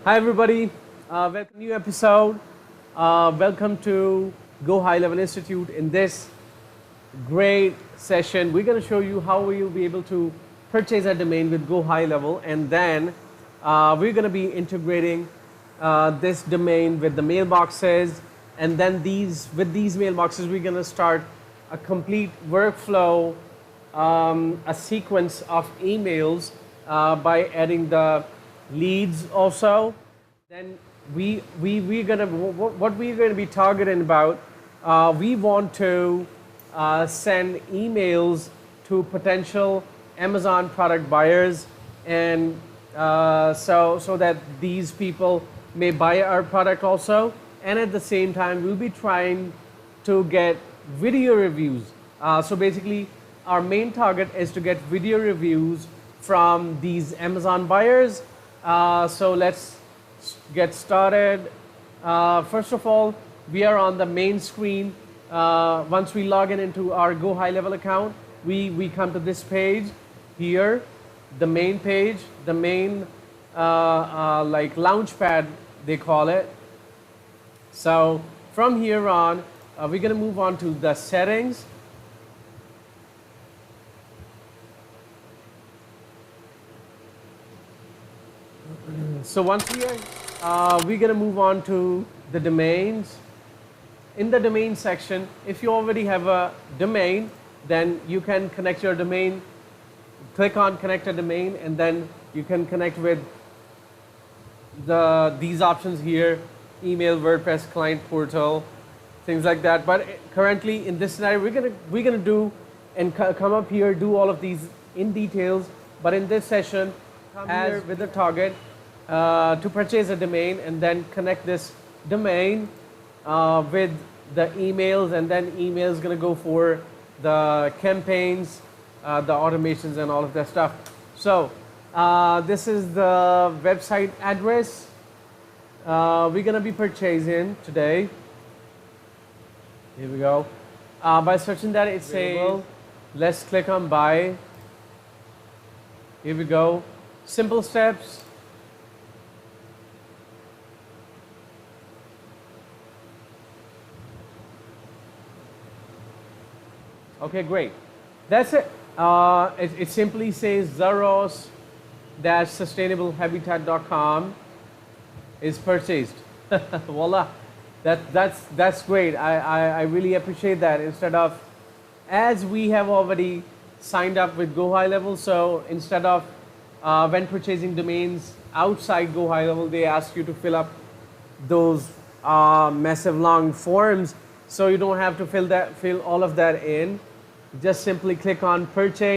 Hi everybody, welcome to a new episode. Welcome to GoHighLevel Institute. In this great session, we're going to show you how you'll be able to purchase a domain with GoHighLevel, and then we're going to be integrating this domain with the mailboxes, and then with these mailboxes we're going to start a complete workflow, a sequence of emails by adding the leads also. Then we're gonna what we're going to be targeting about. We want to send emails to potential Amazon product buyers, and so that these people may buy our product also. And at the same time, we'll be trying to get video reviews. So basically, our main target is to get video reviews from these Amazon buyers. So let's get started. First of all, we are on the main screen. Once we log in into our GoHighLevel account, we come to this page here, the main page, the main like launch pad they call it. So from here on, we're going to move on to the settings. So once we're going to move on to the domains. In the domain section, if you already have a domain, then you can connect your domain. Click on connect a domain, and then you can connect with these options here: email, WordPress, client portal, things like that. But currently in this scenario, we're gonna do and come up here, do all of these in details. But in this session, come here with the target to purchase a domain, and then connect this domain with the emails, and then email is going to go for the campaigns, the automations, and all of that stuff. So this is the website address we're going to be purchasing today. Here we go. By searching that, it says let's click on buy. Here we go. Simple steps. Okay, great. That's it. It simply says Zaros-sustainablehabitat.com is purchased. Voila. That's great. I really appreciate that. Instead of, as we have already signed up with GoHighLevel, so instead of when purchasing domains outside GoHighLevel, they ask you to fill up those massive long forms. So you don't have to fill all of that in. Just simply click on purchase.